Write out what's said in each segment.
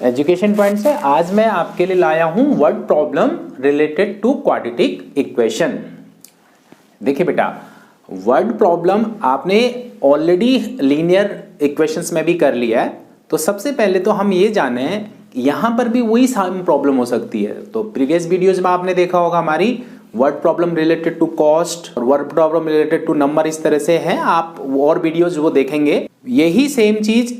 Education point से आज मैं आपके लिए लाया हूं word problem related to quadratic equation. देखिए बेटा, वर्ड प्रॉब्लम आपने ऑलरेडी लीनियर इक्वेशंस में भी कर लिया है, तो सबसे पहले तो हम ये जाने यहां पर भी वही सेम प्रॉब्लम हो सकती है। तो प्रीवियस वीडियोज में आपने देखा होगा हमारी word problem related to cost और word problem related to number, इस तरह से है। आप और वीडियोज वो देखेंगे, यही सेम चीज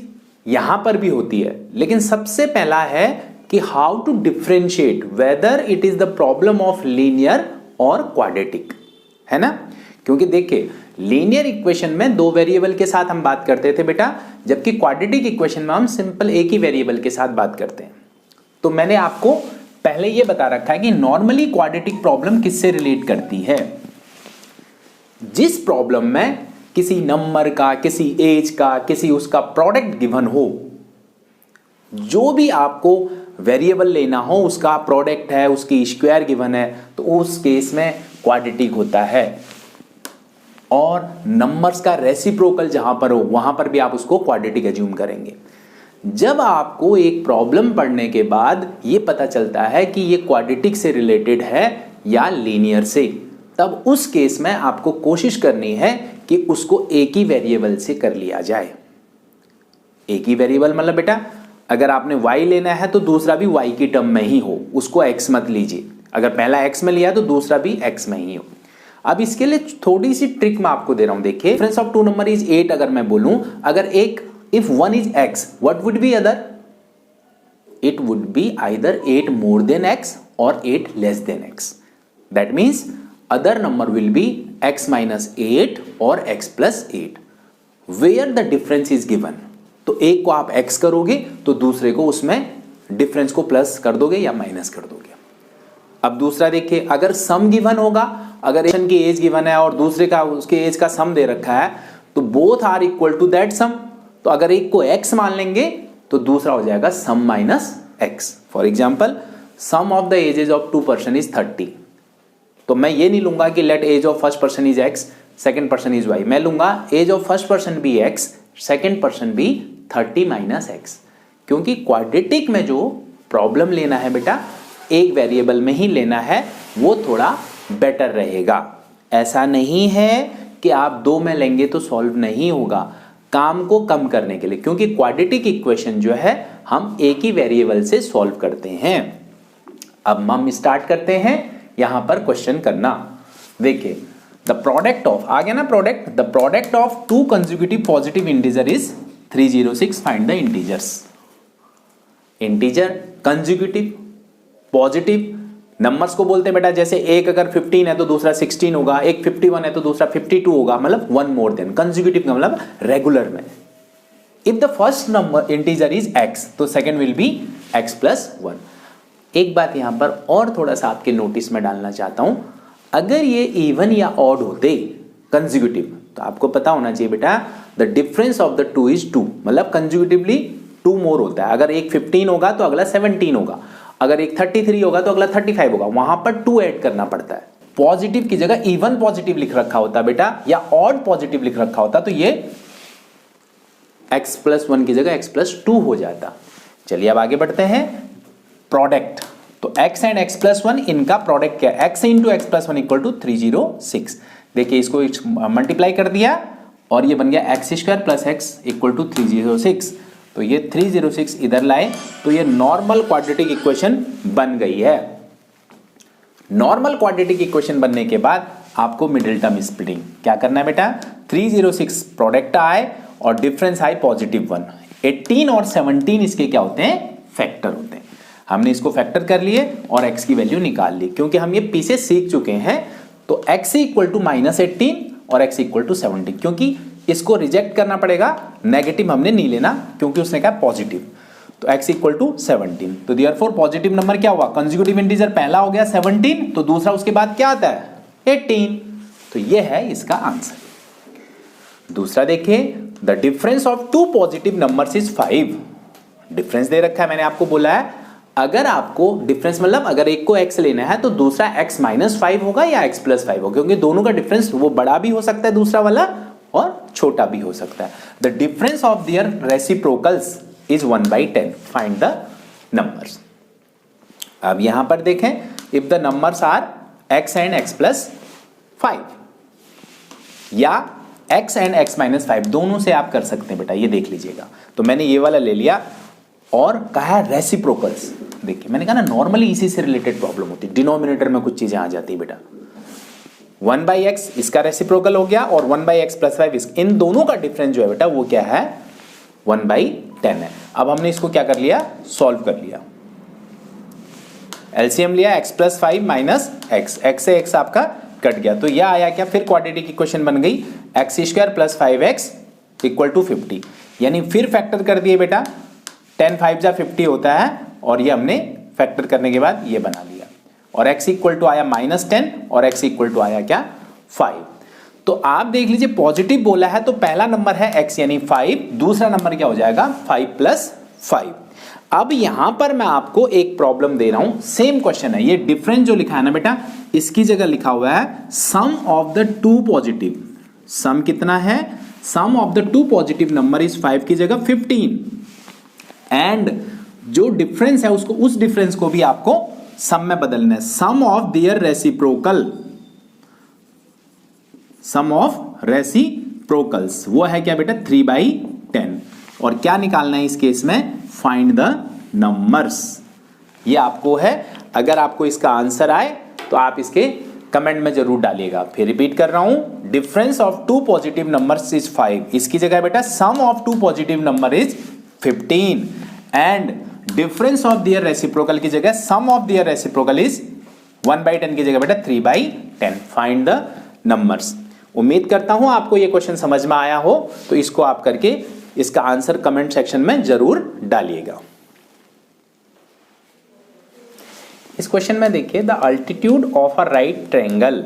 यहां पर भी होती है। लेकिन सबसे पहला है कि how to differentiate whether it is the problem of linear और क्वाड्रेटिक, है ना। क्योंकि देखिए लीनियर इक्वेशन में दो वेरिएबल के साथ हम बात करते थे बेटा, जबकि क्वाड्रेटिक इक्वेशन में हम सिंपल एक ही वेरिएबल के साथ बात करते हैं। तो मैंने आपको पहले यह बता रखा है कि नॉर्मली क्वाड्रेटिक प्रॉब्लम किससे रिलेट करती है। जिस प्रॉब्लम में किसी नंबर का, किसी एज का, किसी उसका प्रोडक्ट गिवन हो, जो भी आपको वेरिएबल लेना हो उसका प्रोडक्ट है, उसकी स्क्वायर गिवन है, तो उस केस में क्वाड्रेटिक होता है। और नंबर्स का रेसिप्रोकल जहां पर हो वहां पर भी आप उसको क्वाड्रेटिक एज्यूम करेंगे। जब आपको एक प्रॉब्लम पढ़ने के बाद यह पता चलता है कि यह क्वाड्रेटिक से रिलेटेड है या लीनियर से, तब उस केस में आपको कोशिश करनी है कि उसको एक ही वेरिएबल से कर लिया जाए। एक ही वेरिएबल मतलब बेटा, अगर आपने y लेना है तो दूसरा भी y की टर्म में ही हो, उसको x मत लीजिए। अगर पहला x में लिया तो दूसरा भी x में ही हो। अब इसके लिए थोड़ी सी ट्रिक मैं आपको दे रहा हूं। देखिए, difference of two number is 8 अगर मैं बोलूं, अगर एक if one is x, what would be other? It would be either 8 more than x और 8 less than x। That means other number will be x minus 8 और x plus 8 where the difference is given. तो एक को आप x करोगे तो दूसरे को उसमें डिफरेंस को प्लस कर दोगे या माइनस कर दोगे। अब दूसरा देखिए, अगर सम गिवन होगा, अगर एक की एज गिवन है और दूसरे का उसके एज का सम दे रखा है, तो both are equal to that sum. तो अगर एक को x मान लेंगे तो दूसरा हो जाएगा sum minus x। For example, sum of the ages of 2 person is 30। तो मैं ये नहीं लूंगा कि let age of first person is x, second person is y। मैं लूंगा age of first person be x, second person be 30 minus x। क्योंकि quadratic में जो प्रॉब्लम लेना है बेटा, एक वेरिएबल में ही लेना है, वो थोड़ा बेटर रहेगा। ऐसा नहीं है कि आप दो में लेंगे तो सॉल्व नहीं होगा, काम को कम करने के लिए। क्योंकि क्वाड्रेटिक इक्वेशन जो है हम एक ही वेरिएबल से सॉल्व करते हैं। अब हम स्टार्ट करते हैं यहां पर क्वेश्चन करना। देखिए, द प्रोडक्ट ऑफ, आ गया ना product, the product of to consecutive positive integer is 306। Find the integers. Integer consecutive positive numbers को बोलते हैं बेटा, जैसे एक अगर 15 है तो दूसरा 16 होगा, एक 51 है तो दूसरा 52 होगा, मतलब वन मोर देन। कंसेक्यूटिव का मतलब रेगुलर में। If the first number integer is x, तो second will be x plus 1। एक बात यहां पर और थोड़ा सा आपके नोटिस में डालना चाहता हूं, अगर ये इवन या ऑड होते कंसेक्यूटिव, तो आपको पता होना चाहिए बेटा the difference of the two is 2, मतलब कंसेक्यूटिवली 2 मोर होता है। अगर एक 15 होगा तो अगला 17 होगा, अगर एक 33 होगा तो अगला 35 होगा, वहां पर 2 ऐड करना पड़ता है। पॉजिटिव की जगह इवन पॉजिटिव लिख रखा होता बेटा, या ऑड पॉजिटिव लिख रखा होता, तो ये x प्लस 1 की जगह x प्लस 2 हो जाता। चलिए अब आगे बढ़ते हैं। प्रोडक्ट, तो x एंड x प्लस 1 इनका प्रोडक्ट क्या है? x into x plus 1 equal to 306। देखिए, इसको मल्टीप्लाई कर दिया और ये बन गया x square plus x equal to 306। तो ये 306 इधर लाए तो ये नॉर्मल क्वाड्रेटिक इक्वेशन बन गई है। नॉर्मल क्वाड्रेटिक इक्वेशन बनने के बाद आपको मिडिल टर्म स्प्लिटिंग क्या करना है बेटा? 306 प्रोडक्ट आए और डिफरेंस आए पॉजिटिव 1। 18 और 17 इसके क्या होते हैं? फैक्टर होते हैं। हमने इसको फैक्टर कर लिए और x की वैल्यू निकाल ली। क्योंकि हम ये पीछे सीख चुके हैं, तो x इक्वल टू -18 और x इक्वल टू 17। क्योंकि इसको रिजेक्ट करना पड़ेगा, नेगेटिव हमने नहीं लेना क्योंकि उसने कहा पॉजिटिव। तो x इक्वल टू 17। तो देयरफॉर पॉजिटिव नंबर क्या हुआ? कंसेक्यूटिव इंटीजर पहला हो गया 17, तो दूसरा उसके बाद क्या आता है? 18। तो ये है इसका आंसर। दूसरा देखिए, the difference of two positive numbers is 5। Difference दे रखा है, मैंने आपको बोला है अगर आपको डिफरेंस मतलब अगर एक को x लेना है तो दूसरा x माइनस 5 होगा या x प्लस 5 होगा, क्योंकि दोनों का डिफरेंस वो बड़ा भी हो सकता है दूसरा वाला और छोटा भी हो सकता है। The difference of there reciprocals is 1/10। Find the numbers. अब यहां पर देखें, if the numbers are x and x plus 5 या x and x minus 5, दोनों से आप कर सकते हैं बेटा, ये देख लीजिएगा। तो मैंने ये वाला ले लिया और कहा है रेसिप्रोकल्स। देखिए मैंने कहा ना नॉर्मली इसी से रिलेटेड प्रॉब्लम होती है, डिनोमिनेटर में कुछ चीजें आ जाती है बेटा। 1/x इसका रेसिप्रोकल हो गया और 1/x plus 5 इन दोनों का डिफरेंस जो है बेटा वो क्या है, 1/10 है। अब हमने इसको क्या कर लिया, सॉल्व कर लिया। एलसीएम लिया x plus 5 minus x, x से x आपका कट गया, तो यह आया क्या, फिर क्वाड्रेटिक इक्वेशन बन गई x² plus 5x equal to 50। यानी फिर फैक्टर कर दिए बेटा, 10 5 जा 50 होता है, और ये हमने फैक्टर करने के बाद ये बना लिया, और x इक्वल टू आया -10 और x इक्वल टू आया क्या, 5। तो आप देख लीजिए पॉजिटिव बोला है तो पहला नंबर है x यानी 5, दूसरा नंबर क्या हो जाएगा 5 + 5। अब यहां पर मैं आपको एक प्रॉब्लम दे रहा हूं, सेम क्वेश्चन है, ये डिफरेंस जो लिखा है ना बेटा, इसकी जगह लिखा हुआ है sum of the two positive. Sum कितना है, sum of the two positive number is 5 की जगह 15, एंड जो डिफरेंस है उसको, उस डिफरेंस को भी आपको सम में बदलना है। Sum of their reciprocal, sum of reciprocals वो है क्या बेटा 3/10, और क्या निकालना है इस केस में, फाइंड द नंबर्स। ये आपको है, अगर आपको इसका आंसर आए तो आप इसके कमेंट में जरूर डालिएगा। फिर रिपीट कर रहा हूं, difference of two positive numbers is 5, इसकी जगह बेटा sum of two positive number is 15, and difference of their reciprocal की जगह sum of their reciprocal is 1/10 की जगह बेटा 3/10, फाइंड द नंबर्स। उम्मीद करता हूं आपको ये क्वेश्चन समझ में आया हो, तो इसको आप करके इसका आंसर कमेंट सेक्शन में जरूर डालिएगा। इस क्वेश्चन में देखिए, the altitude of a right triangle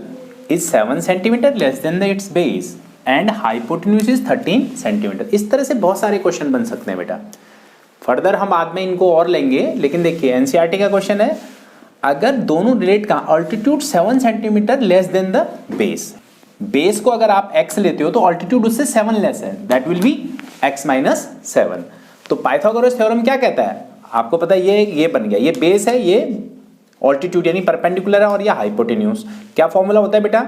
is 7 centimetre less than the it's base and hypotenuse is 13 centimetre. इस तरह से बहुत सारे क्वेश्चन बन सकते हैं बेटा, फर्दर हम बाद में इनको और लेंगे, लेकिन देखिए एनसीईआरटी का क्वेश्चन है, अगर दोनों रिलेट का altitude 7 centimetre less than the base, base को अगर आप x लेते हो तो अल्टीट्यूड उससे 7 लेस है, दैट विल बी x - 7। तो पाइथागोरस थ्योरम क्या कहता है, आपको पता है, ये बन गया, ये बेस है, ये अल्टीट्यूड यानी परपेंडिकुलर है, और ये हाइपोटेन्यूज। क्या फॉर्मूला होता है बेटा,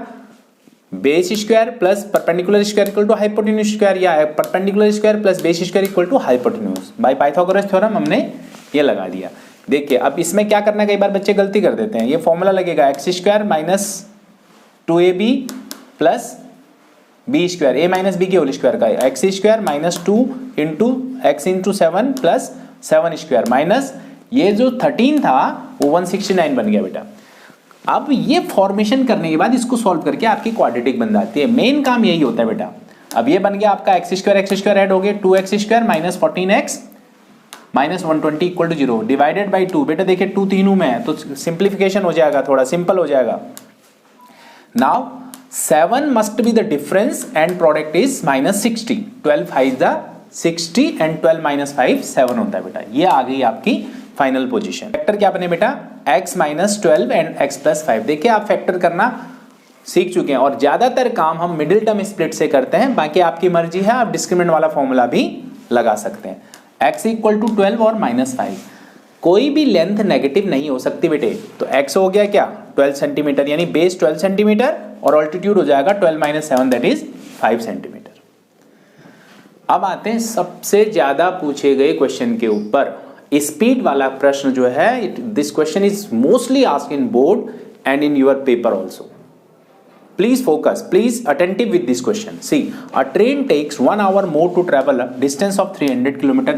base square plus perpendicular square equal to hypotenuse square, या perpendicular square plus base square equal to hypotenuse. By Pythagoras theorem हमने ये लगा दिया। देखिए अब इसमें क्या करना है, कई बार बच्चे गलती कर देते हैं, ये फॉर्मूला लगेगा x² - 2ab plus b square, a - b के होल स्क्वायर का, x² - 2 into x into 7 plus 7 square minus ये जो 13 था वो 169 बन गया बेटा। अब ये फॉर्मेशन करने के बाद इसको सॉल्व करके आपकी क्वाड्रेटिक बन जाती है, मेन काम यही होता है बेटा। अब ये बन गया आपका x² ऐड हो गया 2x² - 14x - 120 equal to 0 divided by 2। बेटा देखिए 2 तीनों में है तो सिंप्लीफिकेशन हो जाएगा, थोड़ा सिंपल हो जाएगा। Now 7 must be the difference and product is -60, 12 5 the 60 and 12 - 5 7 होता है बेटा। ये आ गई आपकी फाइनल पोजीशन। फैक्टर क्या बने बेटा, x - 12 एंड x + 5। देखिए आप फैक्टर करना सीख चुके हैं, और ज्यादातर काम हम मिडिल टर्म स्प्लिट से करते हैं, बाकी आपकी मर्जी है, आप डिस्क्रिमिनेंट वाला फॉर्मूला भी लगा सकते हैं। x इक्वल टू 12 और -5, कोई भी लेंथ नेगेटिव नहीं हो सकती बेटे, तो x हो गया क्या 12 सेंटीमीटर, यानी बेस 12 सेंटीमीटर और ऑल्टीट्यूड हो जाएगा 12 - 7 दैट इज 5 सेंटीमीटर। अब आते हैं सबसे ज्यादा पूछे गए क्वेश्चन के ऊपर, स्पीड वाला प्रश्न जो है, this question is mostly asked in board and in your paper also. Please focus, please attentive with this question. See, a train takes 1 hour more to travel a distance of 300 km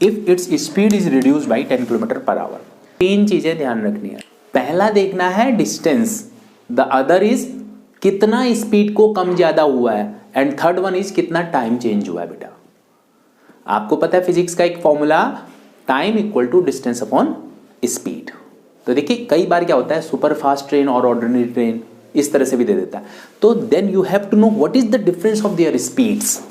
if its speed is reduced by 10 km per hour. तीन चीजें ध्यान रखनी है, पहला देखना है distance, the other is कितना speed को कम ज्यादा हुआ है, एंड थर्ड वन इज कितना टाइम चेंज हुआ है बेटा। आपको पता है फिजिक्स का एक formula, time equal to distance upon speed. तो देखिए कई बार क्या होता है, सुपर फास्ट ट्रेन और ऑर्डिनरी ट्रेन इस तरह से भी दे देता है, तो then you have to know what is the difference of there speeds.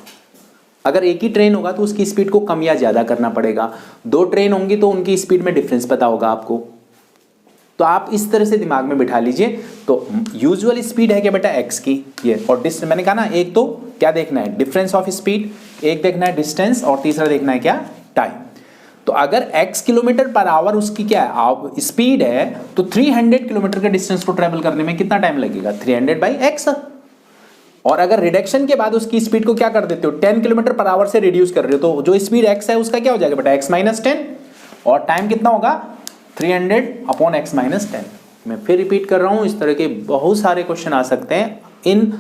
अगर एक ही ट्रेन होगा तो उसकी स्पीड को कम या ज्यादा करना पड़ेगा, दो ट्रेन होंगी तो उनकी स्पीड में डिफरेंस पता होगा आपको, तो आप इस तरह से दिमाग में बिठा लीजिए। तो यूजुअल स्पीड है क्या बेटा x की, ये, और डिस्टेंस मैंने कहा ना, एक तो क्या देखना है डिफरेंस ऑफ स्पीड, एक देखना है डिस्टेंस, और तीसरा देखना है क्या टाइम। तो तो अगर x किलोमीटर पर आवर उसकी क्या है स्पीड है, तो 300 किलोमीटर के डिस्टेंस को ट्रेवल करने में कितना टाइम लगेगा 300/x। और अगर रिडक्शन के बाद उसकी स्पीड को क्या कर देते हो 10 किलोमीटर पर आवर से रिड्यूस कर रहे हो, तो जो स्पीड x है उसका क्या हो जाएगा बेटा x - 10, और टाइम कितना होगा 300/x - 10। मैं फिर रिपीट कर रहा हूं, इस तरह के बहुत सारे क्वेश्चन आ सकते हैं। In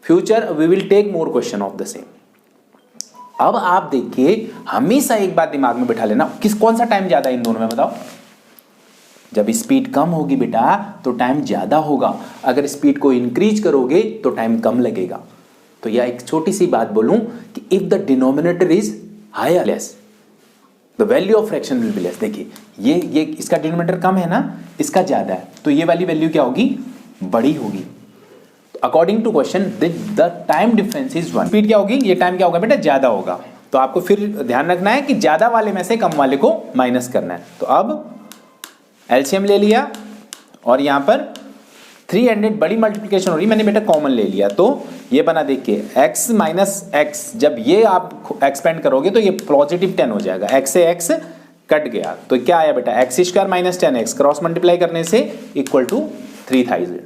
future we will take more question of the same. अब आप देखिए, हमेशा एक बात दिमाग में बिठा लेना, कौन सा टाइम ज्यादा है इन दोनों में बताओ। जब स्पीड कम होगी बेटा तो टाइम ज्यादा होगा, अगर स्पीड को इंक्रीज करोगे तो टाइम कम लगेगा। तो यह एक छोटी सी बात बोलूं कि if the denominator is higher less the value of fraction will be less. देखिए ये इसका डिनोमिनेटर कम है ना, इसका ज्यादा है, तो ये वाली वैल्यू क्या होगी बड़ी होगी। According to question the time difference is 1। Speed क्या होगी, ये टाइम क्या होगा बेटा ज्यादा होगा। तो आपको फिर ध्यान रखना है कि ज्यादा वाले में से कम वाले को माइनस करना है। तो अब एलसीएम ले लिया और यहां पर 300 बड़ी मल्टीप्लिकेशन हो रही, मैंने बेटा कॉमन ले लिया, तो ये बना देखिए x - x। जब ये आप एक्सपेंड करोगे तो ये पॉजिटिव 10 हो जाएगा, x से x कट गया, तो क्या आया बेटा x² - 10x क्रॉस मल्टीप्लाई करने से इक्वल टू 3000।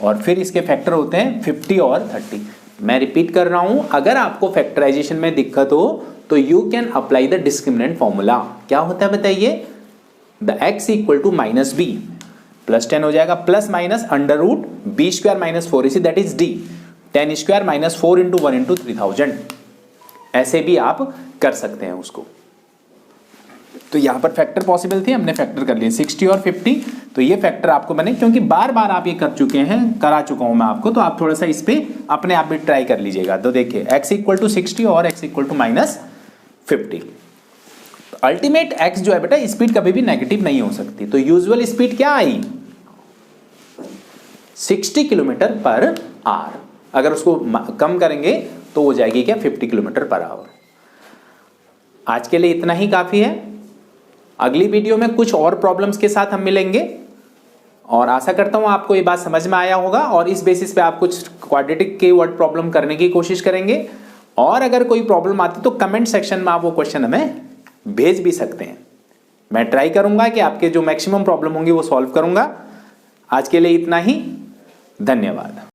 और फिर इसके फैक्टर होते हैं 50 और 30। मैं रिपीट कर रहा हूं, अगर आपको फैक्टराइजेशन में दिक्कत हो तो you can apply the discriminant formula. क्या होता है बताइए, द x = -b प्लस 10 हो जाएगा, plus minus √b² - 4ac that is d 10² - 4 × 1 × 3000। ऐसे भी आप कर सकते हैं उसको। तो यहां पर फैक्टर पॉसिबल थे, हमने फैक्टर कर लिए 60 और 50। तो ये फैक्टर आपको मैंने, क्योंकि बार बार आप ये कर चुके हैं, करा चुका हूं मैं आपको, तो आप थोड़ा सा इस पे अपने आप भी ट्राई कर लीजिएगा। तो देखिए x = 60 और x = -50। अल्टीमेट x जो है बेटा स्पीड कभी भी नेगेटिव नहीं हो सकती। तो यूजुअल स्पीड क्या आई 60 किलोमीटर पर आवर। अगर उसको कम करेंगे तो हो जाएगी क्या 50 किलोमीटर पर आवर। आज के लिए इतना ही काफी है। अगली वीडियो में कुछ और प्रॉब्लम्स के साथ हम मिलेंगे, और आशा करता हूं आपको ये बात समझ में आया होगा, और इस बेसिस पे आप कुछ क्वाड्रेटिक के वर्ड प्रॉब्लम करने की कोशिश करेंगे। और अगर कोई प्रॉब्लम आती तो कमेंट सेक्शन में आप वो क्वेश्चन हमें भेज भी सकते हैं। मैं ट्राई करूंगा कि आपके जो मैक्सिमम प्रॉब्लम होंगी वो सॉल्व करूंगा। आज के लिए इतना ही, धन्यवाद।